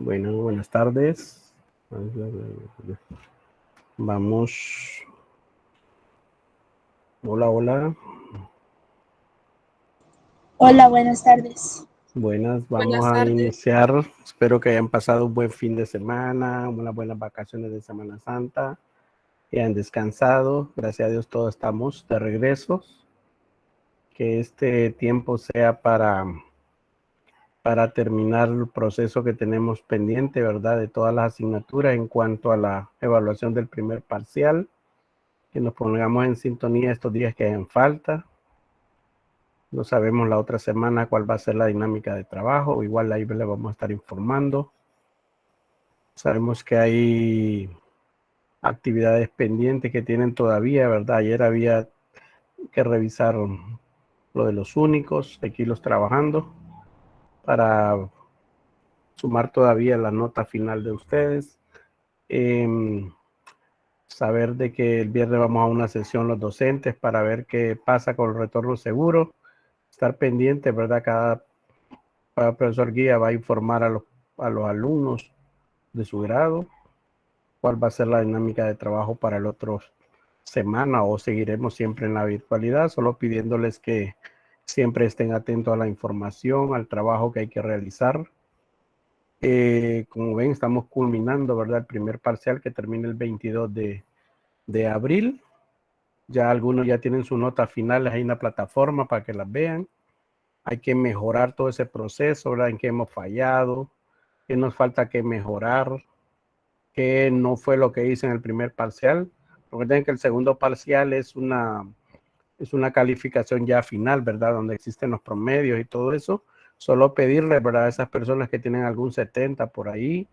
Bueno, buenas tardes. Vamos. Hola, hola. Hola, buenas tardes. Buenas, vamos Buenas a tardes. iniciar. Espero que hayan pasado un buen fin de semana, unas buenas vacaciones de Semana Santa, que hayan descansado. Gracias a Dios todos estamos de regreso. Que este tiempo sea para terminar el proceso que tenemos pendiente, ¿verdad? De todas las asignaturas en cuanto a la evaluación del primer parcial. Que nos pongamos en sintonía estos días que hayan falta. No sabemos la otra semana cuál va a ser la dinámica de trabajo. Igual ahí le vamos a estar informando. Sabemos que hay actividades pendientes que tienen todavía, ¿verdad? Ayer había que revisar lo de los únicos, aquí los trabajando para sumar todavía la nota final de ustedes. Saber de que el viernes vamos a una sesión los docentes para ver qué pasa con el retorno seguro. Estar pendiente, ¿verdad? Cada profesor guía va a informar a los alumnos de su grado cuál va a ser la dinámica de trabajo para el otro semana, o seguiremos siempre en la virtualidad, solo pidiéndoles que siempre estén atentos a la información, al trabajo que hay que realizar. Como ven, estamos culminando, ¿verdad? El primer parcial que termina el 22 de abril. Ya algunos ya tienen sus notas finales ahí en la plataforma para que las vean. Hay que mejorar todo ese proceso, ¿verdad? En qué hemos fallado, qué nos falta que mejorar, qué no fue lo que hice en el primer parcial. Recuerden que el segundo parcial es una calificación ya final, ¿verdad? Donde existen los promedios y todo eso. Solo pedirle, ¿verdad? A esas personas que tienen algún 70 por ahí,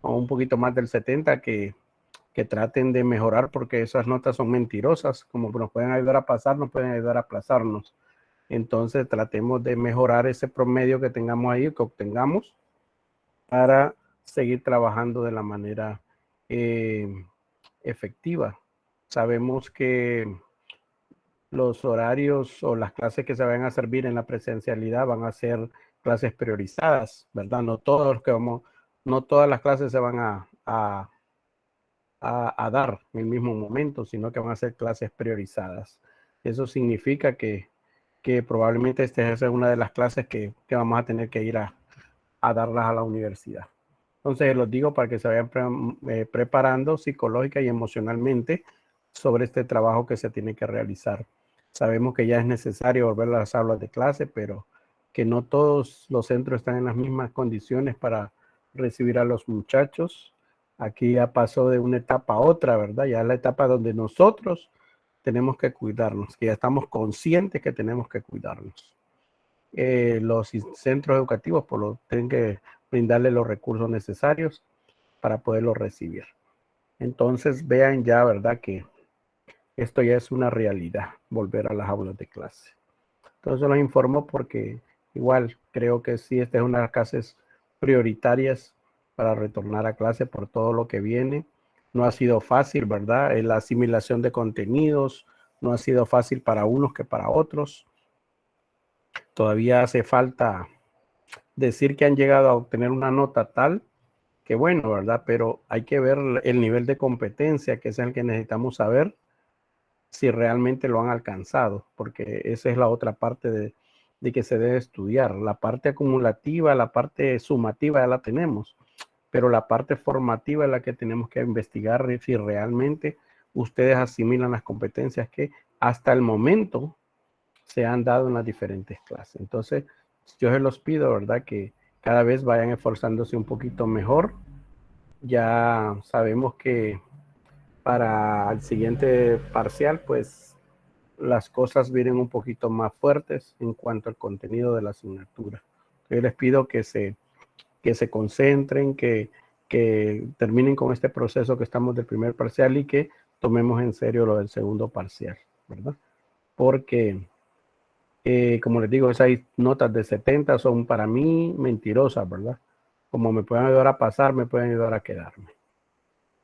o un poquito más del 70, que traten de mejorar, porque esas notas son mentirosas. Como nos pueden ayudar a pasar, nos pueden ayudar a aplazarnos. Entonces tratemos de mejorar ese promedio que tengamos ahí, que obtengamos, para seguir trabajando de la manera efectiva. Sabemos que los horarios o las clases que se van a servir en la presencialidad van a ser clases priorizadas, ¿verdad? No todas las clases se van a dar en el mismo momento, sino que van a ser clases priorizadas. Eso significa que probablemente esta es una de las clases que vamos a tener que ir a darlas a la universidad. Entonces los digo para que se vayan preparando psicológica y emocionalmente sobre este trabajo que se tiene que realizar. Sabemos que ya es necesario volver a las aulas de clase, pero que no todos los centros están en las mismas condiciones para recibir a los muchachos. Aquí ya pasó de una etapa a otra, ¿verdad? Ya es la etapa donde nosotros tenemos que cuidarnos, que ya estamos conscientes que tenemos que cuidarnos. Los centros educativos tienen que brindarle los recursos necesarios para poderlo recibir. Entonces vean ya, ¿verdad? Que esto ya es una realidad, volver a las aulas de clase. Entonces los informo porque igual creo que sí, esta es una de las clases prioritarias para retornar a clase por todo lo que viene. No ha sido fácil, ¿verdad? La asimilación de contenidos no ha sido fácil para unos que para otros. Todavía hace falta decir que han llegado a obtener una nota tal que bueno, ¿verdad? Pero hay que ver el nivel de competencia, que es el que necesitamos saber si realmente lo han alcanzado, porque esa es la otra parte de que se debe estudiar. La parte acumulativa, la parte sumativa ya la tenemos, pero la parte formativa es la que tenemos que investigar si realmente ustedes asimilan las competencias que hasta el momento se han dado en las diferentes clases. Entonces, yo se los pido, ¿verdad? Que cada vez vayan esforzándose un poquito mejor Ya sabemos que para el siguiente parcial, pues las cosas vienen un poquito más fuertes en cuanto al contenido de la asignatura. Yo les pido que se concentren, que terminen con este proceso que estamos del primer parcial y que tomemos en serio lo del segundo parcial, ¿verdad? Porque, como les digo, esas notas de 70 son para mí mentirosas, ¿verdad? Como me pueden ayudar a pasar, me pueden ayudar a quedarme.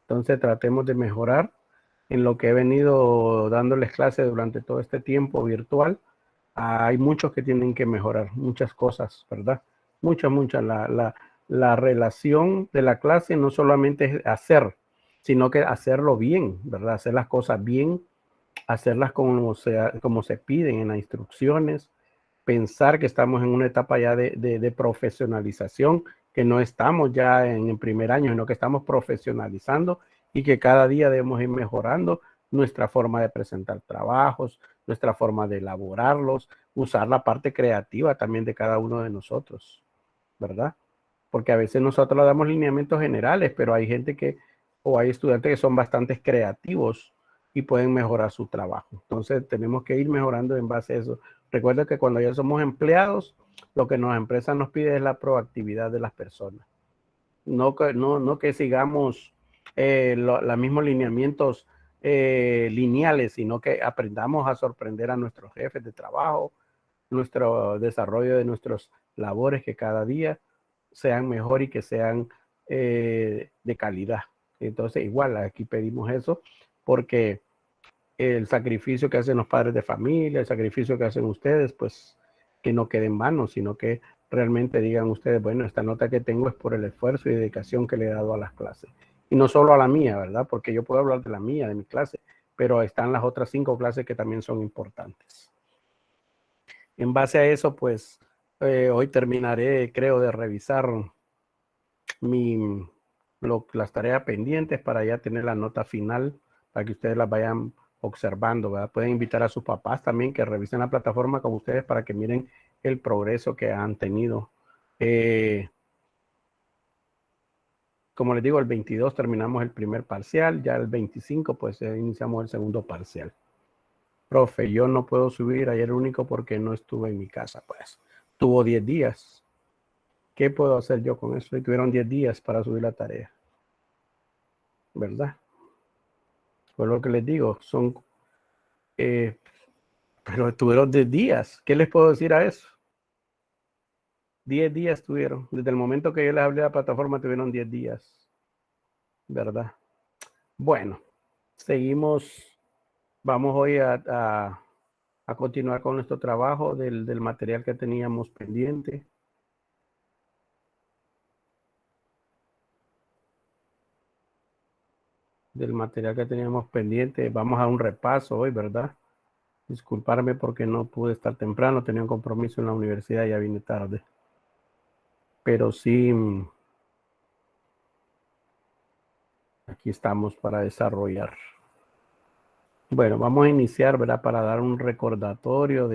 Entonces tratemos de mejorar en lo que he venido dándoles clases durante todo este tiempo virtual. Hay muchos que tienen que mejorar, muchas cosas, ¿verdad? Muchas. La relación de la clase no solamente es hacer, sino que hacerlo bien, ¿verdad? Hacer las cosas bien, hacerlas como se piden en las instrucciones, pensar que estamos en una etapa ya de profesionalización, que no estamos ya en el primer año, sino que estamos profesionalizando y que cada día debemos ir mejorando nuestra forma de presentar trabajos, nuestra forma de elaborarlos, usar la parte creativa también de cada uno de nosotros, ¿verdad? Porque a veces nosotros le damos lineamientos generales, pero hay gente o hay estudiantes que son bastante creativos y pueden mejorar su trabajo. Entonces tenemos que ir mejorando en base a eso. Recuerda que cuando ya somos empleados, lo que las empresas nos pide es la proactividad de las personas. No que sigamos los mismos lineamientos lineales, sino que aprendamos a sorprender a nuestros jefes de trabajo, nuestro desarrollo de nuestras labores que cada día sean mejor y que sean de calidad. Entonces, igual, aquí pedimos eso porque el sacrificio que hacen los padres de familia, el sacrificio que hacen ustedes, pues que no quede en vano, sino que realmente digan ustedes, bueno, esta nota que tengo es por el esfuerzo y dedicación que le he dado a las clases. Y no solo a la mía, ¿verdad? Porque yo puedo hablar de la mía, de mi clase, pero están las otras 5 clases que también son importantes. En base a eso, pues hoy terminaré, creo, de revisar las tareas pendientes para ya tener la nota final, para que ustedes las vayan observando, ¿verdad? Pueden invitar a sus papás también que revisen la plataforma con ustedes para que miren el progreso que han tenido. Como les digo, el 22 terminamos el primer parcial, ya el 25 pues iniciamos el segundo parcial. Profe, yo no puedo subir ayer único porque no estuve en mi casa, pues. Tuvo 10 días. ¿Qué puedo hacer yo con eso? Y tuvieron 10 días para subir la tarea, ¿verdad? Pues lo que les digo, pero tuvieron 10 días. ¿Qué les puedo decir a eso? 10 días tuvieron. Desde el momento que yo les hablé de la plataforma, tuvieron 10 días, ¿verdad? Bueno, seguimos. Vamos hoy a continuar con nuestro trabajo del material que teníamos pendiente. Vamos a un repaso hoy, ¿verdad? Disculparme porque no pude estar temprano, tenía un compromiso en la universidad y ya vine tarde. Pero sí, aquí estamos para desarrollar. Bueno, vamos a iniciar, ¿verdad? Para dar un recordatorio,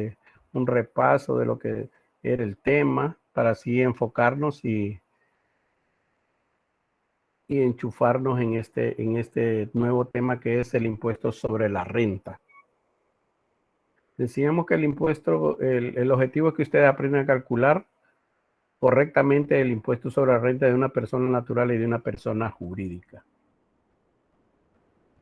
un repaso de lo que era el tema, para así enfocarnos y enchufarnos en este nuevo tema que es el impuesto sobre la renta. Decíamos que el objetivo es que ustedes aprendan a calcular correctamente el impuesto sobre la renta de una persona natural y de una persona jurídica.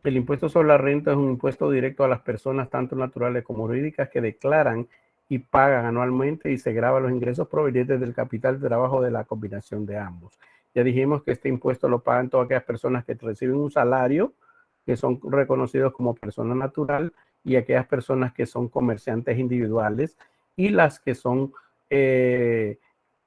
El impuesto sobre la renta es un impuesto directo a las personas, tanto naturales como jurídicas, que declaran y pagan anualmente y se graban los ingresos provenientes del capital de trabajo de la combinación de ambos. Ya dijimos que este impuesto lo pagan todas aquellas personas que reciben un salario, que son reconocidos como persona natural, y aquellas personas que son comerciantes individuales y las que son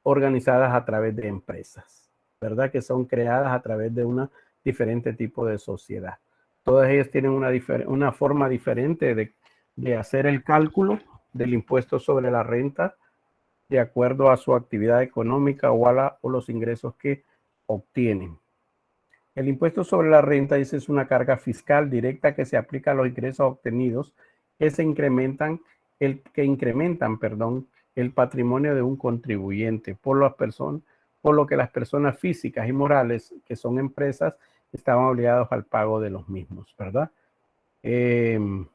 organizadas a través de empresas, ¿verdad? Que son creadas a través de un diferente tipo de sociedad. Todas ellas tienen una forma diferente de hacer el cálculo del impuesto sobre la renta de acuerdo a su actividad económica o los ingresos que obtienen. El impuesto sobre la renta es una carga fiscal directa que se aplica a los ingresos obtenidos que incrementan el patrimonio de un contribuyente por las personas por lo que las personas físicas y morales, que son empresas, estaban obligados al pago de los mismos, ¿verdad? El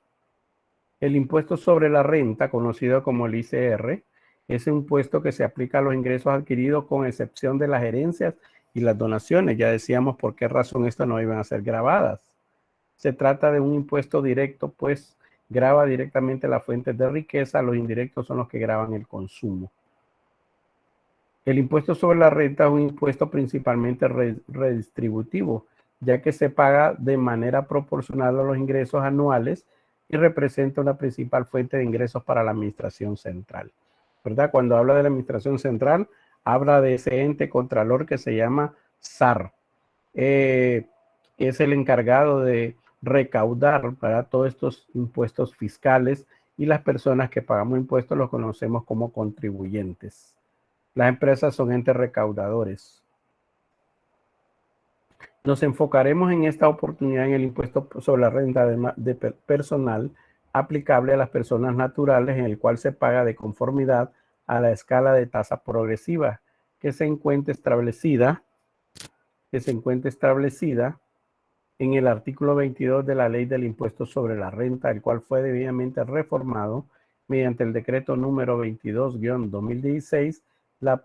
impuesto sobre la renta, conocido como el ICR, es un impuesto que se aplica a los ingresos adquiridos con excepción de las herencias y las donaciones. Ya decíamos por qué razón estas no iban a ser grabadas. Se trata de un impuesto directo, pues grava directamente las fuentes de riqueza, los indirectos son los que graban el consumo. El impuesto sobre la renta es un impuesto principalmente redistributivo, ya que se paga de manera proporcional a los ingresos anuales y representa una principal fuente de ingresos para la administración central. ¿Verdad? Cuando habla de la administración central, habla de ese ente contralor que se llama SAR. Es el encargado de recaudar para todos estos impuestos fiscales y las personas que pagamos impuestos los conocemos como contribuyentes. Las empresas son entes recaudadores. Nos enfocaremos en esta oportunidad en el impuesto sobre la renta de personal aplicable a las personas naturales, en el cual se paga de conformidad a la escala de tasa progresiva que se encuentra establecida en el artículo 22 de la Ley del Impuesto sobre la Renta, el cual fue debidamente reformado mediante el decreto número 22-2016. La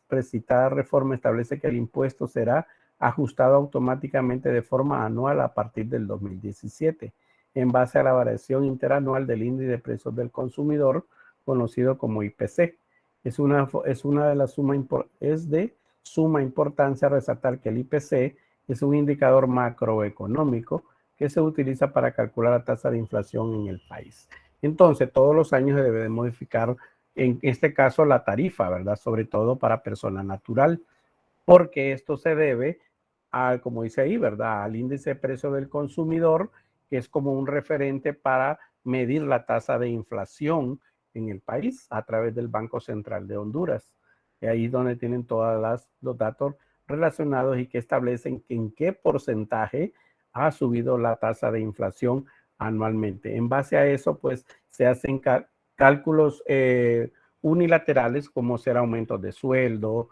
precitada reforma establece que el impuesto será ajustado automáticamente de forma anual a partir del 2017, en base a la variación interanual del índice de precios del consumidor, conocido como IPC. Es de suma importancia resaltar que el IPC es un indicador macroeconómico que se utiliza para calcular la tasa de inflación en el país. Entonces, todos los años se debe de modificar, en este caso, la tarifa, ¿verdad? Sobre todo para persona natural, porque esto se debe al, como dice ahí, ¿verdad? Al índice de precio del consumidor, que es como un referente para medir la tasa de inflación en el país a través del Banco Central de Honduras. Y ahí es donde tienen todos los datos relacionados y que establecen en qué porcentaje ha subido la tasa de inflación anualmente. En base a eso, pues se hacen cálculos unilaterales, como ser aumentos de sueldo,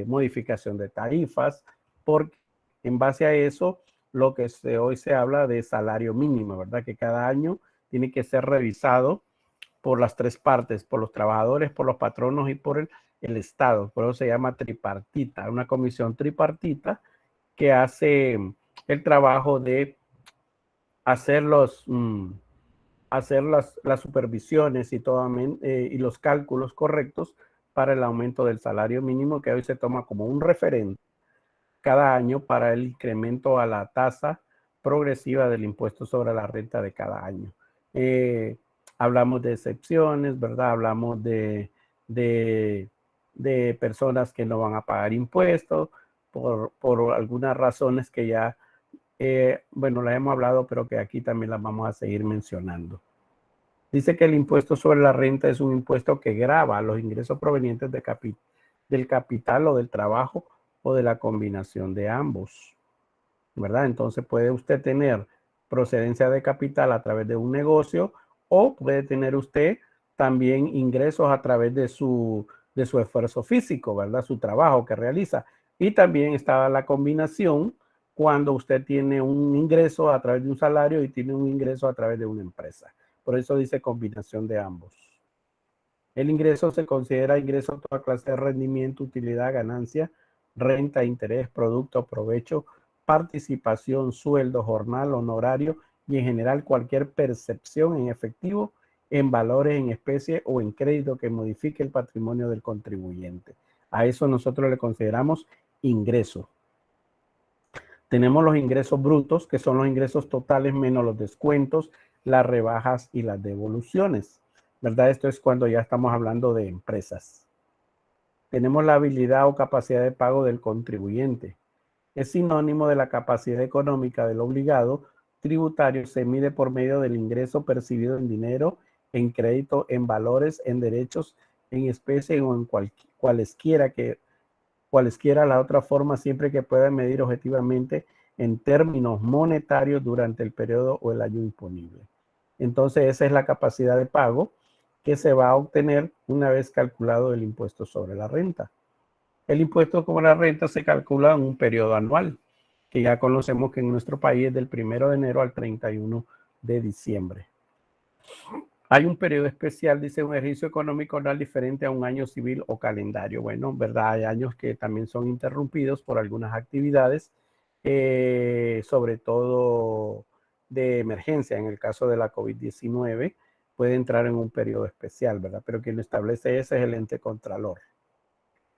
modificación de tarifas, porque en base a eso, lo que hoy se habla de salario mínimo, ¿verdad? Que cada año tiene que ser revisado por las tres partes, por los trabajadores, por los patronos y por el Estado. Por eso se llama tripartita, una comisión tripartita que hace el trabajo de hacer hacer las supervisiones y los cálculos correctos para el aumento del salario mínimo, que hoy se toma como un referente cada año para el incremento a la tasa progresiva del impuesto sobre la renta de cada año. Hablamos de excepciones, ¿verdad? Hablamos de personas que no van a pagar impuestos por algunas razones que ya, bueno, las hemos hablado, pero que aquí también las vamos a seguir mencionando. Dice que el impuesto sobre la renta es un impuesto que grava los ingresos provenientes del capital o del trabajo o de la combinación de ambos, ¿verdad? Entonces puede usted tener procedencia de capital a través de un negocio o puede tener usted también ingresos a través de su esfuerzo físico, ¿verdad? Su trabajo que realiza. Y también está la combinación cuando usted tiene un ingreso a través de un salario y tiene un ingreso a través de una empresa. Por eso dice combinación de ambos. El ingreso se considera ingreso a toda clase de rendimiento, utilidad, ganancia, renta, interés, producto, provecho, participación, sueldo, jornal, honorario y en general cualquier percepción en efectivo, en valores en especie o en crédito que modifique el patrimonio del contribuyente. A eso nosotros le consideramos ingreso. Tenemos los ingresos brutos, que son los ingresos totales menos los descuentos, las rebajas y las devoluciones, ¿verdad? Esto es cuando ya estamos hablando de empresas. Tenemos la habilidad o capacidad de pago del contribuyente. Es sinónimo de la capacidad económica del obligado tributario. Se mide por medio del ingreso percibido en dinero, en crédito, en valores, en derechos, en especie o en cualesquiera la otra forma, siempre que pueda medir objetivamente en términos monetarios durante el periodo o el año imponible. Entonces, esa es la capacidad de pago que se va a obtener una vez calculado el impuesto sobre la renta. El impuesto sobre la renta se calcula en un periodo anual, que ya conocemos que en nuestro país es del 1 de enero al 31 de diciembre. Hay un periodo especial, dice, un ejercicio económico anual diferente a un año civil o calendario. Bueno, ¿verdad? Hay años que también son interrumpidos por algunas actividades, sobre todo de emergencia. En el caso de la COVID-19, puede entrar en un periodo especial, ¿verdad? Pero quien lo establece ese es el ente contralor.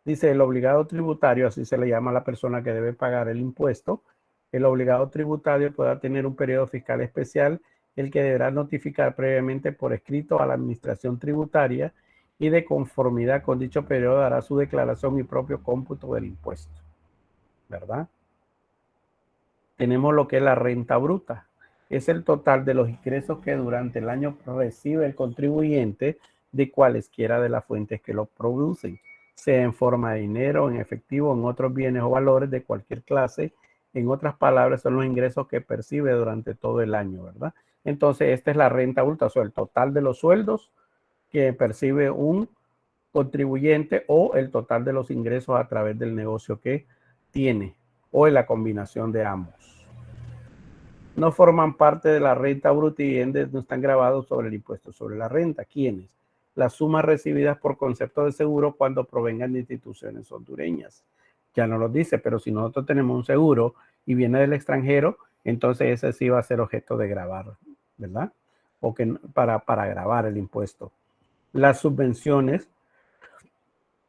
Dice, el obligado tributario, así se le llama a la persona que debe pagar el impuesto. El obligado tributario podrá tener un periodo fiscal especial, el que deberá notificar previamente por escrito a la administración tributaria, y de conformidad con dicho periodo dará su declaración y propio cómputo del impuesto, ¿verdad? Tenemos lo que es la renta bruta. Es el total de los ingresos que durante el año recibe el contribuyente de cualesquiera de las fuentes que lo producen, sea en forma de dinero, en efectivo, en otros bienes o valores de cualquier clase. En otras palabras, son los ingresos que percibe durante todo el año, ¿verdad? Entonces, esta es la renta bruta, o sea, el total de los sueldos que percibe un contribuyente o el total de los ingresos a través del negocio que tiene, o en la combinación de ambos. No forman parte de la renta bruta y no están grabados sobre el impuesto sobre la renta. ¿Quiénes? Las sumas recibidas por concepto de seguro cuando provengan de instituciones hondureñas. Ya no lo dice, pero si nosotros tenemos un seguro y viene del extranjero, entonces ese sí va a ser objeto de grabar, ¿verdad? O que para grabar el impuesto. Las subvenciones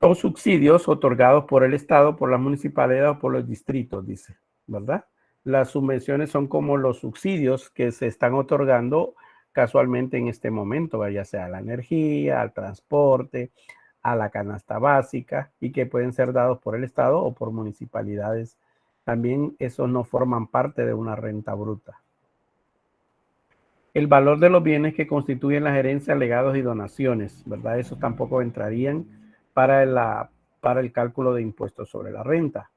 o subsidios otorgados por el Estado, por las municipalidades o por los distritos, dice, ¿verdad? Las subvenciones son como los subsidios que se están otorgando casualmente en este momento, ya sea a la energía, al transporte, a la canasta básica, y que pueden ser dados por el Estado o por municipalidades. También esos no forman parte de una renta bruta. El valor de los bienes que constituyen las herencias, legados y donaciones, ¿verdad? Esos tampoco entrarían para el cálculo de impuestos sobre la renta.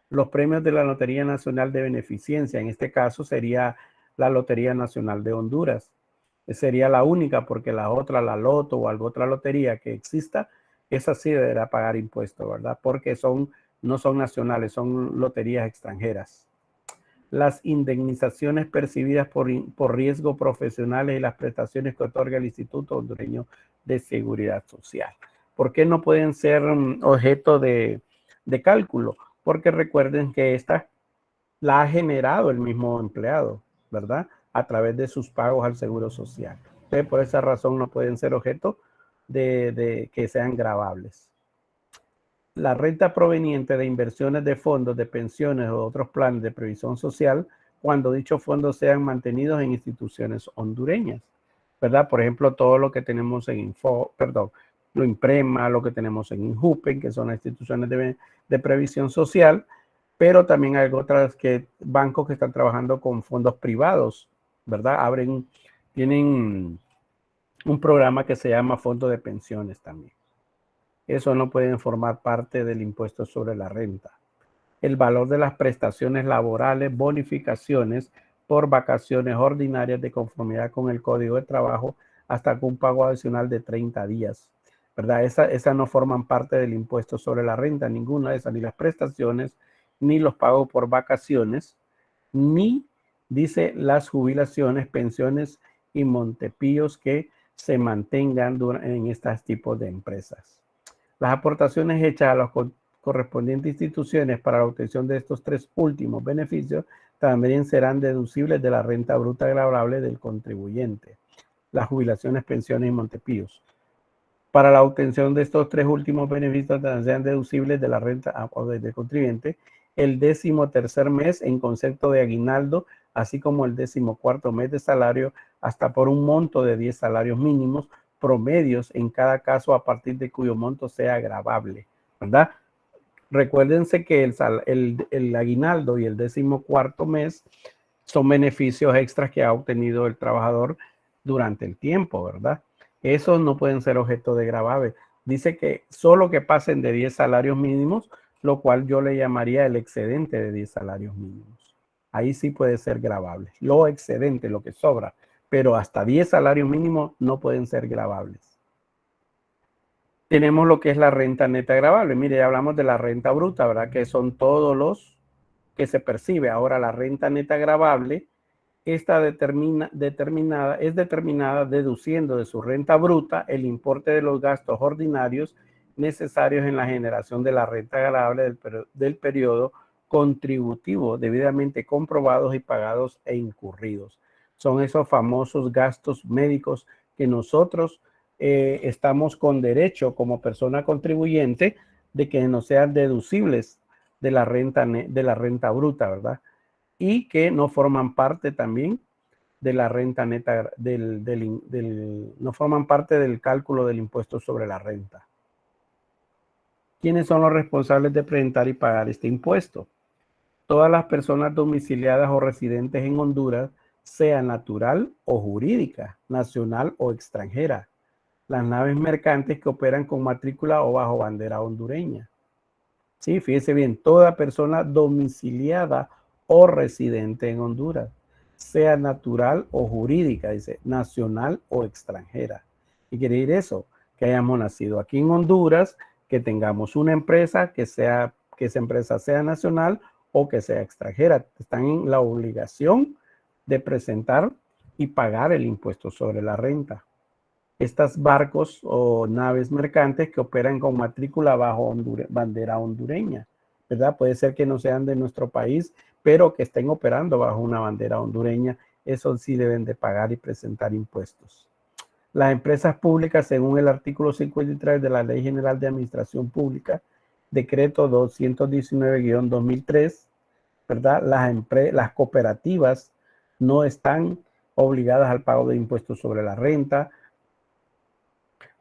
Los premios de la Lotería Nacional de Beneficencia, en este caso sería la Lotería Nacional de Honduras. Sería la única, porque la otra, la Loto o alguna otra lotería que exista, esa sí deberá pagar impuestos, ¿verdad? Porque no son nacionales, son loterías extranjeras. Las indemnizaciones percibidas por riesgo profesionales y las prestaciones que otorga el Instituto Hondureño de Seguridad Social. ¿Por qué no pueden ser objeto de cálculo? Porque recuerden que esta la ha generado el mismo empleado, ¿verdad? A través de sus pagos al Seguro Social. Entonces, por esa razón no pueden ser objeto de que sean gravables. La renta proveniente de inversiones de fondos de pensiones o otros planes de previsión social, cuando dichos fondos sean mantenidos en instituciones hondureñas, ¿verdad? Por ejemplo, todo lo que tenemos en lo IMPREMA, lo que tenemos en INJUPEN, que son las instituciones de previsión social, pero también hay otras bancos que están trabajando con fondos privados, ¿verdad? Tienen un programa que se llama Fondo de Pensiones también. Eso no pueden formar parte del impuesto sobre la renta. El valor de las prestaciones laborales, bonificaciones por vacaciones ordinarias de conformidad con el Código de Trabajo, hasta con un pago adicional de 30 días, ¿verdad? Esas no forman parte del impuesto sobre la renta, ninguna de esas, ni las prestaciones, ni los pagos por vacaciones, ni, dice, las jubilaciones, pensiones y montepíos que se mantengan en estos tipos de empresas. Las aportaciones hechas a las correspondientes instituciones para la obtención de estos tres últimos beneficios también serán deducibles de la renta bruta gravable del contribuyente. Las jubilaciones, pensiones y montepíos. Para la obtención de estos tres últimos beneficios también serán deducibles de la renta del contribuyente el 13º mes en concepto de aguinaldo, así como el 14º mes de salario, hasta por un monto de 10 salarios mínimos promedios en cada caso, a partir de cuyo monto sea gravable, ¿verdad? Recuérdense que el aguinaldo y el 14º mes son beneficios extras que ha obtenido el trabajador durante el tiempo, ¿verdad? Esos no pueden ser objeto de gravamen. Dice que solo que pasen de 10 salarios mínimos, lo cual yo le llamaría el excedente de 10 salarios mínimos. Ahí sí puede ser gravable. Lo excedente, lo que sobra, pero hasta 10 salarios mínimos no pueden ser gravables. tenemos lo que es la renta neta gravable. Mire, ya hablamos de la renta bruta, ¿verdad? Que son todos los que se percibe. Ahora la renta neta gravable, esta es determinada deduciendo de su renta bruta el importe de los gastos ordinarios necesarios en la generación de la renta gravable del periodo contributivo debidamente comprobados y pagados e incurridos. Son esos famosos gastos médicos que nosotros estamos con derecho como persona contribuyente de que no sean deducibles de la renta bruta, ¿verdad? Y que no forman parte también de la renta neta, no forman parte del cálculo del impuesto sobre la renta. ¿Quiénes son los responsables de presentar y pagar este impuesto? Todas las personas domiciliadas o residentes en Honduras, sea natural o jurídica, nacional o extranjera. Las naves mercantes que operan con matrícula o bajo bandera hondureña. Sí, fíjese bien, toda persona domiciliada o residente en Honduras, sea natural o jurídica, dice, nacional o extranjera. ¿Y quiere decir eso? Que hayamos nacido aquí en Honduras, que tengamos una empresa, que esa empresa sea nacional o que sea extranjera. Están en la obligación de presentar y pagar el impuesto sobre la renta. Estos barcos o naves mercantes que operan con matrícula bajo bandera hondureña, ¿verdad? Puede ser que no sean de nuestro país, pero que estén operando bajo una bandera hondureña. Eso sí deben de pagar y presentar impuestos. Las empresas públicas, según el artículo 53 de la Ley General de Administración Pública, decreto 219-2003, ¿verdad? Las cooperativas no están obligadas al pago de impuestos sobre la renta.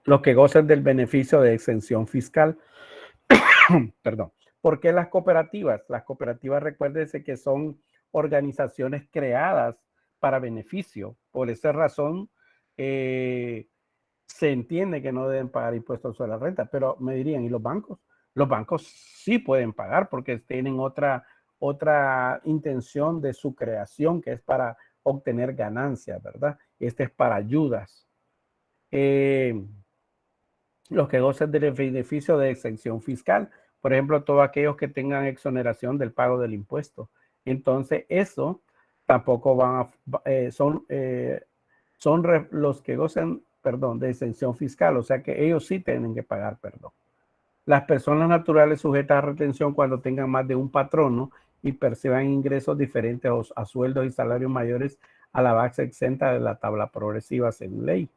Los que gozan del beneficio de exención fiscal. Perdón. ¿Por qué las cooperativas? Las cooperativas, recuérdense que son organizaciones creadas para beneficio. Por esa razón, se entiende que no deben pagar impuestos sobre la renta, pero me dirían, ¿y los bancos? Los bancos sí pueden pagar porque tienen otra intención de su creación, que es para obtener ganancias, ¿verdad? Este es para ayudas. Los que gocen del beneficio de exención fiscal, por ejemplo, todos aquellos que tengan exoneración del pago del impuesto. Entonces, eso tampoco van a, son los que gocen, perdón, de exención fiscal, o sea que ellos sí tienen que pagar, perdón. Las personas naturales sujetas a retención cuando tengan más de un patrono y perciban ingresos diferentes a sueldos y salarios mayores a la base exenta de la tabla progresiva según ley.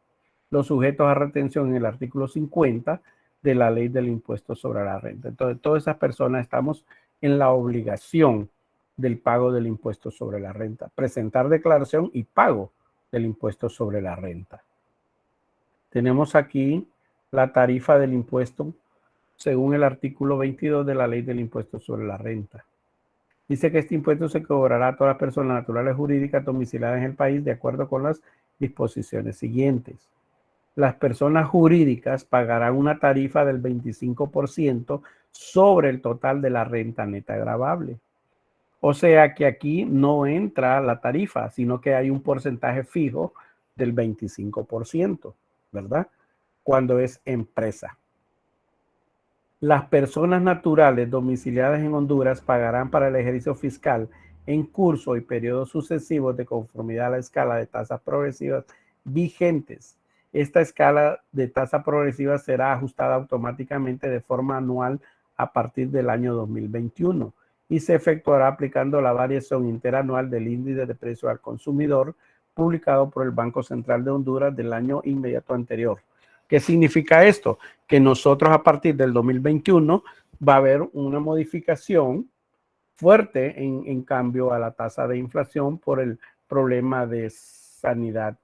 Los sujetos a retención en el artículo 50 de la ley del impuesto sobre la renta. Entonces, todas esas personas estamos en la obligación del pago del impuesto sobre la renta, presentar declaración y pago del impuesto sobre la renta. Tenemos aquí la tarifa del impuesto según el artículo 22 de la ley del impuesto sobre la renta. Dice que este impuesto se cobrará a todas las personas naturales jurídicas domiciliadas en el país de acuerdo con las disposiciones siguientes. Las personas jurídicas pagarán una tarifa del 25% sobre el total de la renta neta gravable. O sea que aquí no entra la tarifa, sino que hay un porcentaje fijo del 25%, ¿verdad? Cuando es empresa. Las personas naturales domiciliadas en Honduras pagarán para el ejercicio fiscal en curso y periodos sucesivos de conformidad a la escala de tasas progresivas vigentes. Esta escala de tasa progresiva será ajustada automáticamente de forma anual a partir del año 2021 y se efectuará aplicando la variación interanual del índice de precio al consumidor publicado por el Banco Central de Honduras del año inmediato anterior. ¿Qué significa esto? Que nosotros a partir del 2021 va a haber una modificación fuerte en cambio a la tasa de inflación por el problema de sanidad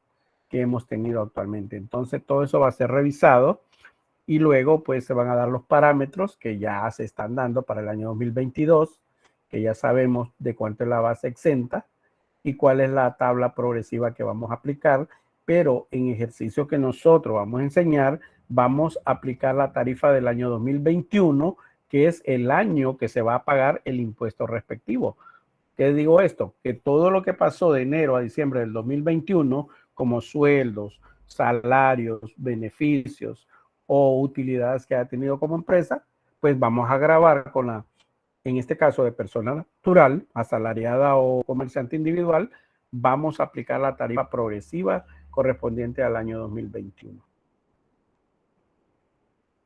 que hemos tenido actualmente. Entonces todo eso va a ser revisado y luego pues se van a dar los parámetros que ya se están dando para el año 2022, que ya sabemos de cuánto es la base exenta y cuál es la tabla progresiva que vamos a aplicar, pero en ejercicio que nosotros vamos a enseñar, vamos a aplicar la tarifa del año 2021, que es el año que se va a pagar el impuesto respectivo. ¿Qué digo esto? Que todo lo que pasó de enero a diciembre del 2021, como sueldos, salarios, beneficios, o utilidades que haya tenido como empresa, pues vamos a gravar con la, en este caso de persona natural, asalariada o comerciante individual, vamos a aplicar la tarifa progresiva correspondiente al año 2021.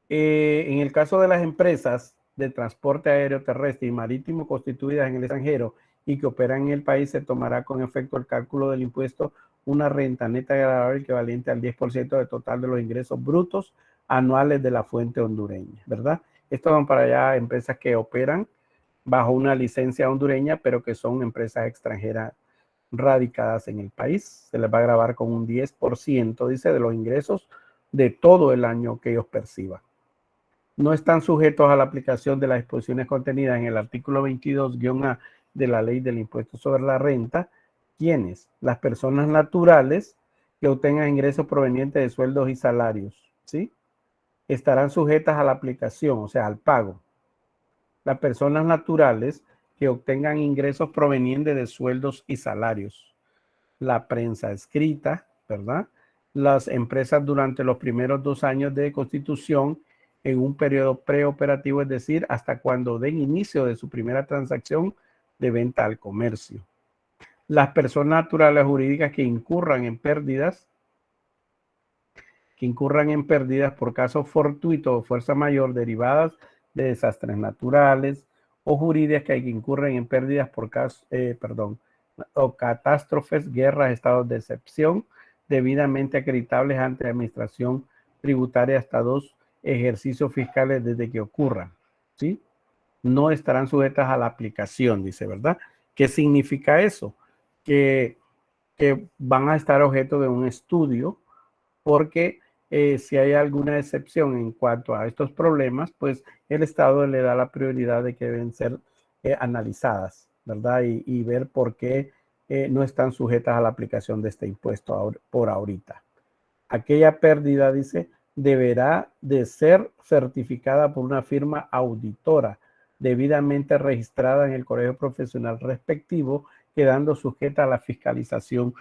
En el caso de las empresas de transporte aéreo terrestre y marítimo constituidas en el extranjero y que operan en el país, se tomará con efecto el cálculo del impuesto una renta neta gravable equivalente al 10% del total de los ingresos brutos anuales de la fuente hondureña, ¿verdad? Estos son para allá empresas que operan bajo una licencia hondureña, pero que son empresas extranjeras radicadas en el país. Se les va a gravar con un 10%, dice, de los ingresos de todo el año que ellos perciban. No están sujetos a la aplicación de las disposiciones contenidas en el artículo 22-A de la Ley del Impuesto sobre la Renta. ¿Quiénes? Las personas naturales que obtengan ingresos provenientes de sueldos y salarios, ¿sí? Estarán sujetas a la aplicación, o sea, al pago. Las personas naturales que obtengan ingresos provenientes de sueldos y salarios. La prensa escrita, ¿verdad? Las empresas durante los primeros 2 años de constitución en un periodo preoperativo, es decir, hasta cuando den inicio de su primera transacción de venta al comercio. Las personas naturales jurídicas que incurran en pérdidas por casos fortuitos o fuerza mayor derivadas de desastres naturales, o jurídicas que incurren en pérdidas por o catástrofes, guerras, estados de excepción, debidamente acreditables ante la administración tributaria hasta 2 ejercicios fiscales desde que ocurran, ¿sí? No estarán sujetas a la aplicación, dice, ¿verdad? ¿Qué significa eso? Que van a estar objeto de un estudio, porque si hay alguna excepción en cuanto a estos problemas, pues el Estado le da la prioridad de que deben ser analizadas, ¿verdad? Y ver por qué no están sujetas a la aplicación de este impuesto por ahorita. Aquella pérdida, dice, deberá de ser certificada por una firma auditora debidamente registrada en el colegio profesional respectivo, quedando sujeta a la fiscalización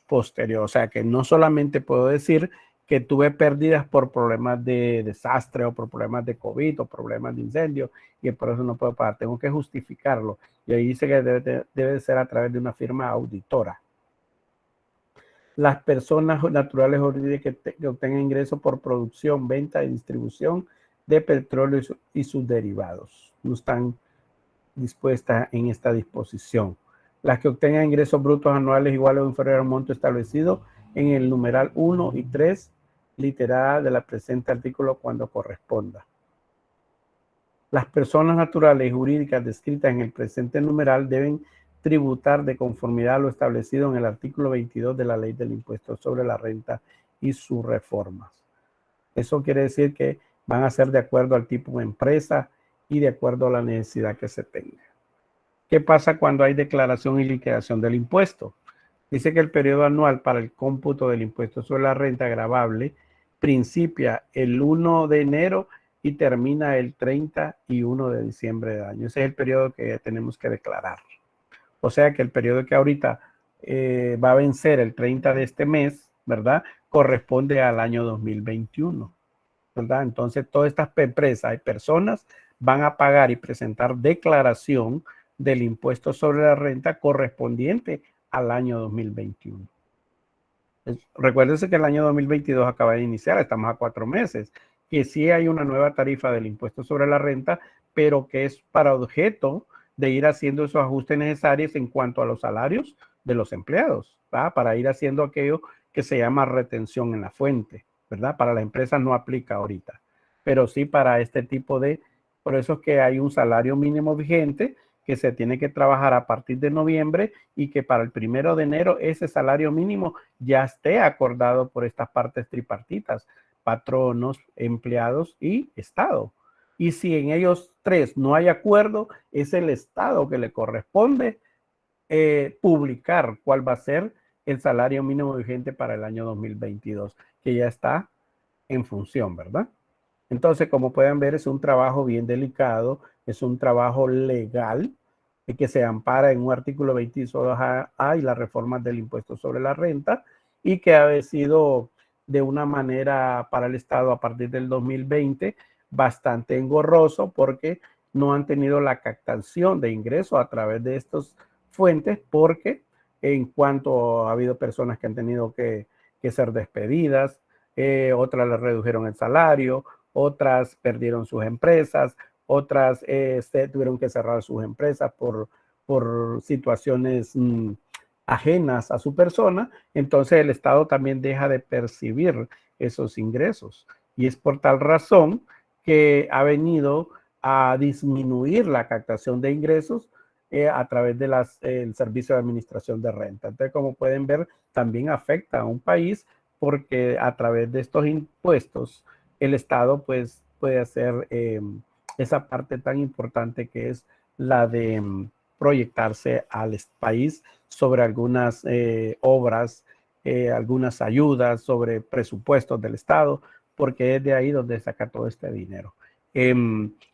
posterior. O sea que no solamente puedo decir que tuve pérdidas por problemas de desastre o por problemas de COVID o problemas de incendio y por eso no puedo pagar, tengo que justificarlo. Y ahí dice que debe ser a través de una firma auditora. Las personas naturales jurídicas que obtengan ingresos por producción, venta y distribución de petróleo y sus derivados no están dispuestas en esta disposición. Las que obtengan ingresos brutos anuales iguales o inferiores al monto establecido en el numeral 1 y 3, literal de la presente artículo cuando corresponda. Las personas naturales y jurídicas descritas en el presente numeral deben tributar de conformidad a lo establecido en el artículo 22 de la Ley del Impuesto sobre la Renta y sus reformas. Eso quiere decir que van a ser de acuerdo al tipo de empresa y de acuerdo a la necesidad que se tenga. ¿Qué pasa cuando hay declaración y liquidación del impuesto? Dice que el periodo anual para el cómputo del impuesto sobre la renta gravable principia el 1 de enero y termina el 31 de diciembre del año. Ese es el periodo que tenemos que declarar. O sea que el periodo que ahorita va a vencer el 30 de este mes, ¿verdad? Corresponde al año 2021, ¿verdad? Entonces, todas estas empresas y personas van a pagar y presentar declaración del impuesto sobre la renta correspondiente al año 2021. Recuérdense que el año 2022 acaba de iniciar, estamos a 4 meses, que sí hay una nueva tarifa del impuesto sobre la renta, pero que es para objeto de ir haciendo esos ajustes necesarios en cuanto a los salarios de los empleados, ¿verdad? Para ir haciendo aquello que se llama retención en la fuente, ¿verdad? Para la empresa no aplica ahorita, pero sí para este tipo de, por eso es que hay un salario mínimo vigente que se tiene que trabajar a partir de noviembre y que para el 1 de enero ese salario mínimo ya esté acordado por estas partes tripartitas, patronos, empleados y Estado. Y si en ellos 3 no hay acuerdo, es el Estado que le corresponde publicar cuál va a ser el salario mínimo vigente para el año 2022, que ya está en función, ¿verdad? Entonces, como pueden ver, es un trabajo bien delicado, es un trabajo legal que se ampara en un artículo 22A y las reformas del impuesto sobre la renta y que ha sido de una manera para el Estado a partir del 2020 bastante engorroso, porque no han tenido la captación de ingresos a través de estas fuentes, porque en cuanto ha habido personas que han tenido que ser despedidas, otras les redujeron el salario, otras perdieron sus empresas, otras tuvieron que cerrar sus empresas por situaciones ajenas a su persona. Entonces el Estado también deja de percibir esos ingresos. Y es por tal razón que ha venido a disminuir la captación de ingresos a través del Servicio de Administración de Renta. Entonces, como pueden ver, también afecta a un país, porque a través de estos impuestos el Estado pues puede hacer esa parte tan importante que es la de proyectarse al país sobre algunas obras, algunas ayudas, sobre presupuestos del Estado, porque es de ahí donde saca todo este dinero.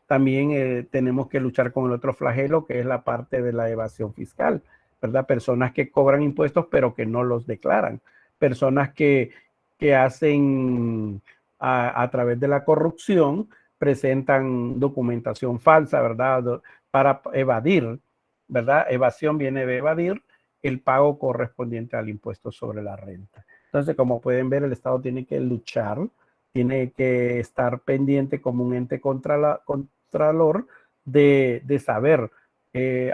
También tenemos que luchar con el otro flagelo, que es la parte de la evasión fiscal, ¿verdad? Personas que cobran impuestos pero que no los declaran, personas que hacen a través de la corrupción, presentan documentación falsa, ¿verdad? Para evadir, ¿verdad? Evasión viene de evadir el pago correspondiente al impuesto sobre la renta. Entonces, como pueden ver, el Estado tiene que luchar, tiene que estar pendiente como un ente contralor de saber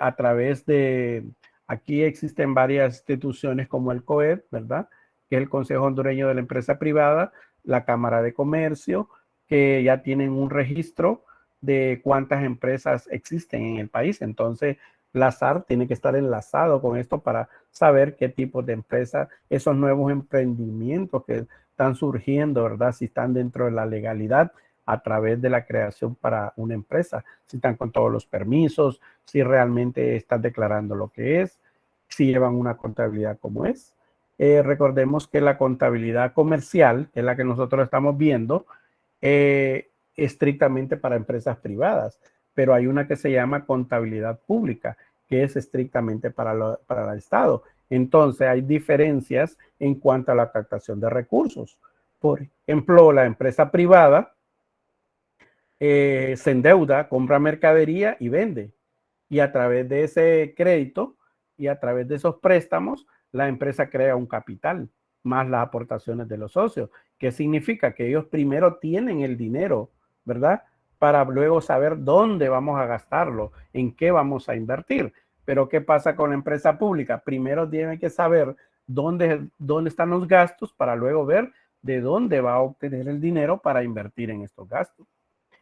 a través de, aquí existen varias instituciones como el COED, ¿verdad? Que es el Consejo Hondureño de la Empresa Privada, la Cámara de Comercio, que ya tienen un registro de cuántas empresas existen en el país. Entonces, la SAR tiene que estar enlazado con esto para saber qué tipo de empresas, esos nuevos emprendimientos que están surgiendo, ¿verdad? Si están dentro de la legalidad a través de la creación para una empresa, si están con todos los permisos, si realmente están declarando lo que es, si llevan una contabilidad como es. Recordemos que la contabilidad comercial, que es la que nosotros estamos viendo, estrictamente para empresas privadas, pero hay una que se llama contabilidad pública, que es estrictamente para el Estado. Entonces hay diferencias en cuanto a la captación de recursos. Por ejemplo, la empresa privada se endeuda, compra mercadería y vende. Y a través de ese crédito y a través de esos préstamos, la empresa crea un capital, más las aportaciones de los socios. ¿Qué significa? Que ellos primero tienen el dinero, ¿verdad? Para luego saber dónde vamos a gastarlo, en qué vamos a invertir. Pero ¿qué pasa con la empresa pública? Primero tienen que saber dónde están los gastos, para luego ver de dónde va a obtener el dinero para invertir en estos gastos.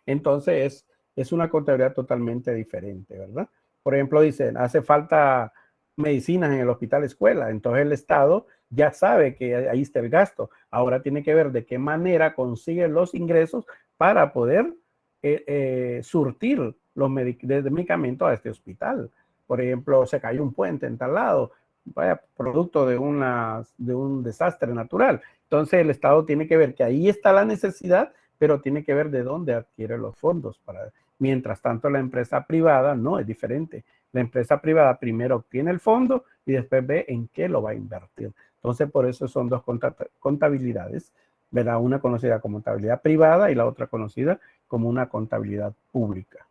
Entonces es una contabilidad totalmente diferente, ¿verdad? Por ejemplo, dicen, hace falta medicinas en el hospital escuela, entonces el Estado ya sabe que ahí está el gasto. Ahora tiene que ver de qué manera consigue los ingresos para poder surtir los medicamentos a este hospital. Por ejemplo, se cayó un puente en tal lado, vaya, producto de un desastre natural. Entonces el Estado tiene que ver que ahí está la necesidad, pero tiene que ver de dónde adquiere los fondos. Mientras tanto, la empresa privada no, es diferente. La empresa privada primero obtiene el fondo y después ve en qué lo va a invertir. Entonces, por eso son dos contabilidades, ¿verdad? Una conocida como contabilidad privada y la otra conocida como una contabilidad pública.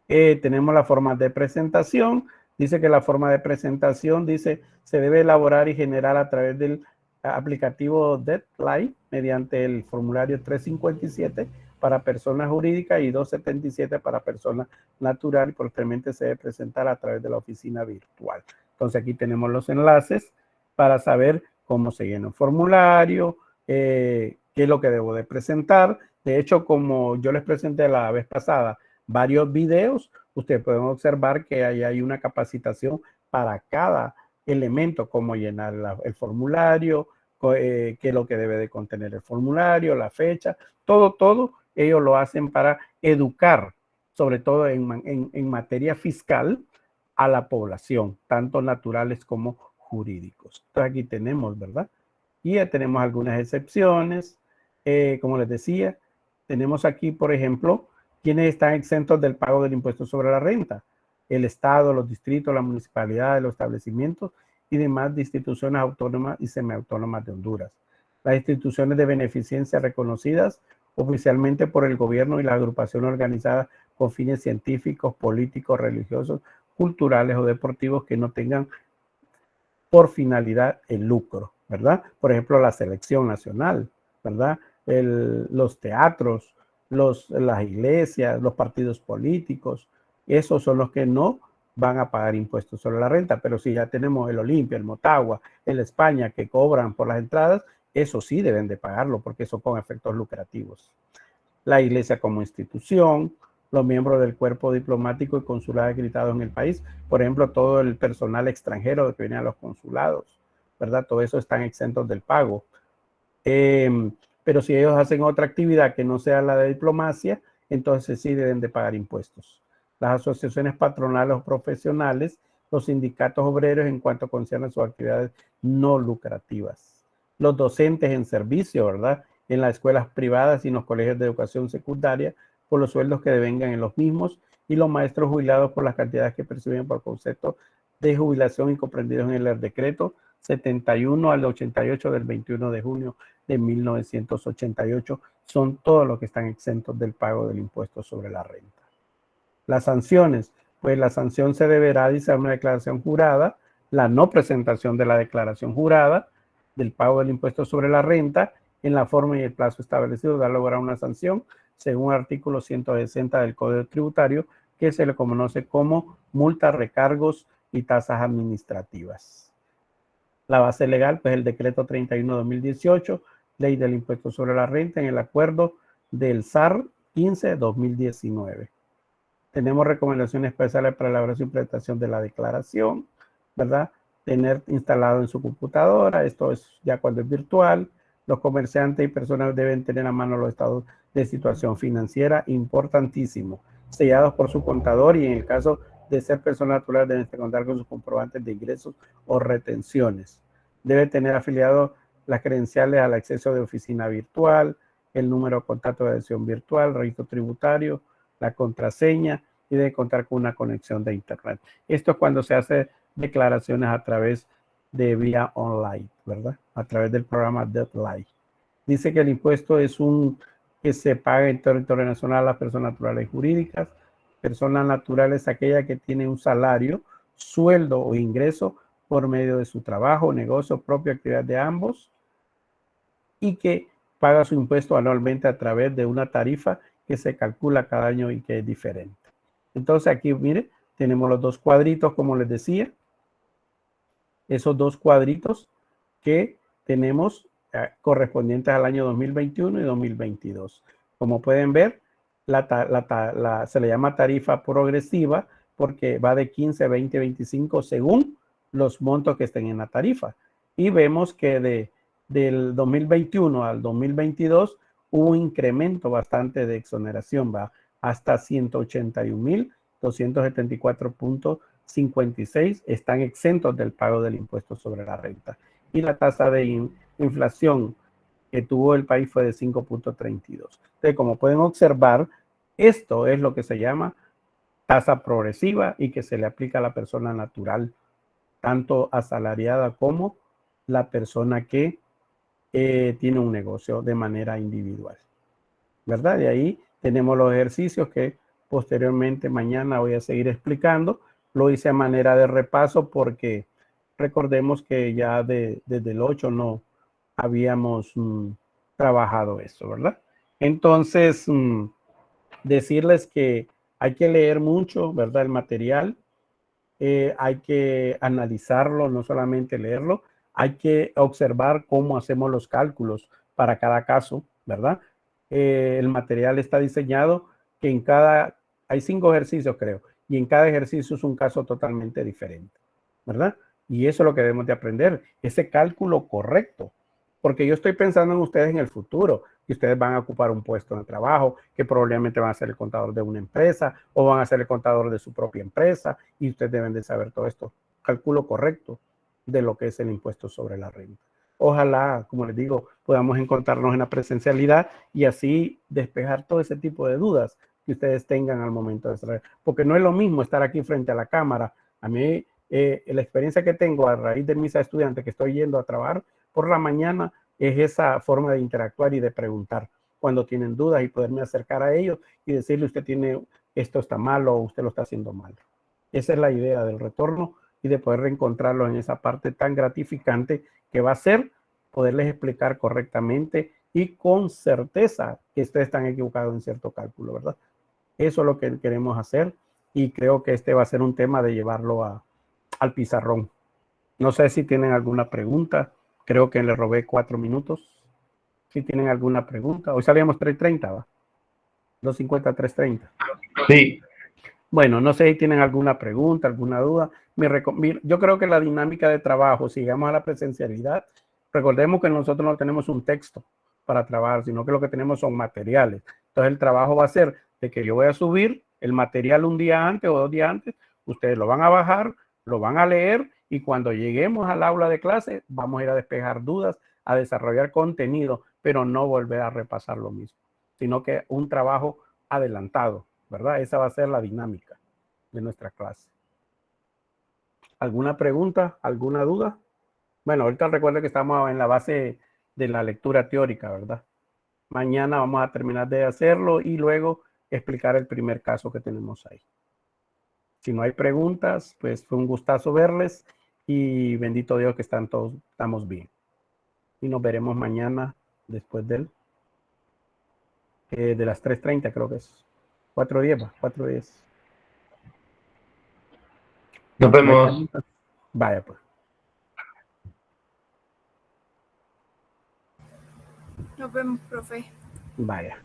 Tenemos la forma de presentación. Dice que la forma de presentación, dice, se debe elaborar y generar a través del aplicativo Deadline mediante el formulario 357 para personas jurídicas y 277 para personas naturales, y posteriormente se debe presentar a través de la oficina virtual. Entonces aquí tenemos los enlaces para saber cómo se llena un formulario, qué es lo que debo de presentar. De hecho, como yo les presenté la vez pasada varios videos, ustedes pueden observar que ahí hay una capacitación para cada elemento, cómo llenar el formulario, qué es lo que debe de contener el formulario, la fecha, todo ellos lo hacen para educar, sobre todo en materia fiscal, a la población, tanto naturales como jurídicos. Entonces aquí tenemos, ¿verdad? Y ya tenemos algunas excepciones, como les decía, tenemos aquí, por ejemplo, quienes están exentos del pago del impuesto sobre la renta: el Estado, los distritos, las municipalidades, los establecimientos y demás de instituciones autónomas y semiautónomas de Honduras. Las instituciones de beneficencia reconocidas oficialmente por el gobierno y las agrupaciones organizadas con fines científicos, políticos, religiosos, culturales o deportivos que no tengan por finalidad el lucro, ¿verdad? Por ejemplo, la selección nacional, ¿verdad? Los teatros, las iglesias, los partidos políticos, esos son los que no van a pagar impuestos sobre la renta, pero si ya tenemos el Olimpia, el Motagua, el España que cobran por las entradas, eso sí deben de pagarlo porque eso con efectos lucrativos. La iglesia como institución, los miembros del cuerpo diplomático y consular acreditados en el país, por ejemplo, todo el personal extranjero que viene a los consulados, ¿verdad? Todo eso están exentos del pago. Pero si ellos hacen otra actividad que no sea la de diplomacia, entonces sí deben de pagar impuestos. Las asociaciones patronales o profesionales, los sindicatos obreros en cuanto concierne a sus actividades no lucrativas. Los docentes en servicio, ¿verdad? En las escuelas privadas y en los colegios de educación secundaria por los sueldos que devengan en los mismos y los maestros jubilados por las cantidades que perciben por concepto de jubilación y comprendidos en el decreto 71 al 88 del 21 de junio de 1988 son todos los que están exentos del pago del impuesto sobre la renta. Las sanciones, pues la sanción se deberá dice una declaración jurada, la no presentación de la declaración jurada del pago del impuesto sobre la renta en la forma y el plazo establecido da lugar a una sanción según el artículo 160 del Código Tributario que se le conoce como multas, recargos y tasas administrativas. La base legal, pues el decreto 31/2018, ley del impuesto sobre la renta en el acuerdo del SAR 15/2019. Tenemos recomendaciones especiales para la elaboración y implementación de la declaración, ¿verdad? Tener instalado en su computadora, esto es ya cuando es virtual. Los comerciantes y personas deben tener a mano los estados de situación financiera, importantísimo, sellados por su contador y en el caso de ser persona natural deben contar con sus comprobantes de ingresos o retenciones. Debe tener afiliados las credenciales al acceso de oficina virtual, el número de contacto de adhesión virtual, registro tributario, la contraseña y debe contar con una conexión de internet. Esto es cuando se hace declaraciones a través de vía online, ¿verdad? A través del programa Deadline. Dice que el impuesto es que se paga en territorio nacional a las personas naturales y jurídicas. Personas naturales aquella que tiene un salario, sueldo o ingreso por medio de su trabajo, negocio, propia actividad de ambos y que paga su impuesto anualmente a través de una tarifa que se calcula cada año y que es diferente. Entonces aquí, mire, tenemos los dos cuadritos, como les decía, esos dos cuadritos que tenemos correspondientes al año 2021 y 2022. Como pueden ver, se le llama tarifa progresiva porque va de 15, 20, 25 según los montos que estén en la tarifa. Y vemos que del 2021 al 2022 hubo un incremento bastante de exoneración, va hasta 181.274.56 están exentos del pago del impuesto sobre la renta. Y la tasa de inflación que tuvo el país fue de 5.32. Entonces, como pueden observar, esto es lo que se llama tasa progresiva y que se le aplica a la persona natural, tanto asalariada como la persona que tiene un negocio de manera individual, ¿verdad? De ahí tenemos los ejercicios que posteriormente mañana voy a seguir explicando. Lo hice a manera de repaso porque recordemos que ya desde el 8 no habíamos trabajado eso, ¿verdad? Entonces, decirles que hay que leer mucho, ¿verdad? El material, hay que analizarlo, no solamente leerlo, hay que observar cómo hacemos los cálculos para cada caso, ¿verdad? El material está diseñado que hay 5 ejercicios creo, y en cada ejercicio es un caso totalmente diferente, ¿verdad? Y eso es lo que debemos de aprender, ese cálculo correcto, porque yo estoy pensando en ustedes en el futuro, que ustedes van a ocupar un puesto de trabajo, que probablemente van a ser el contador de una empresa o van a ser el contador de su propia empresa y ustedes deben de saber todo esto, cálculo correcto de lo que es el impuesto sobre la renta. Ojalá, como les digo, podamos encontrarnos en la presencialidad y así despejar todo ese tipo de dudas que ustedes tengan al momento de extraer. Porque no es lo mismo estar aquí frente a la cámara. A mí, la experiencia que tengo a raíz de mis estudiantes que estoy yendo a trabajar por la mañana, es esa forma de interactuar y de preguntar cuando tienen dudas y poderme acercar a ellos y decirle usted tiene esto está mal o usted lo está haciendo mal. Esa es la idea del retorno y de poder reencontrarlos en esa parte tan gratificante que va a ser poderles explicar correctamente y con certeza que ustedes están equivocados en cierto cálculo, ¿verdad? Eso es lo que queremos hacer y creo que este va a ser un tema de llevarlo al pizarrón. No sé si tienen alguna pregunta. Creo que le robé 4 minutos. Si tienen alguna pregunta. Hoy salíamos 3:30, ¿va? 2:50, 3:30. Sí. Bueno, no sé si tienen alguna pregunta, alguna duda. Yo creo que la dinámica de trabajo, si llegamos a la presencialidad, recordemos que nosotros no tenemos un texto para trabajar, sino que lo que tenemos son materiales. Entonces el trabajo va a ser de que yo voy a subir el material un día antes o 2 días antes, ustedes lo van a bajar, lo van a leer y cuando lleguemos al aula de clase vamos a ir a despejar dudas, a desarrollar contenido, pero no volver a repasar lo mismo, sino que un trabajo adelantado, ¿verdad? Esa va a ser la dinámica de nuestra clase. ¿Alguna pregunta? ¿Alguna duda? Bueno, ahorita recuerden que estamos en la base de la lectura teórica, ¿verdad? Mañana vamos a terminar de hacerlo y luego explicar el primer caso que tenemos ahí. Si no hay preguntas, pues fue un gustazo verles y bendito Dios que estamos bien. Y nos veremos mañana después de las 3:30, creo que es. 4:10, va, 4:10. Nos vemos. Vaya, pues. Nos vemos, profe. Vaya.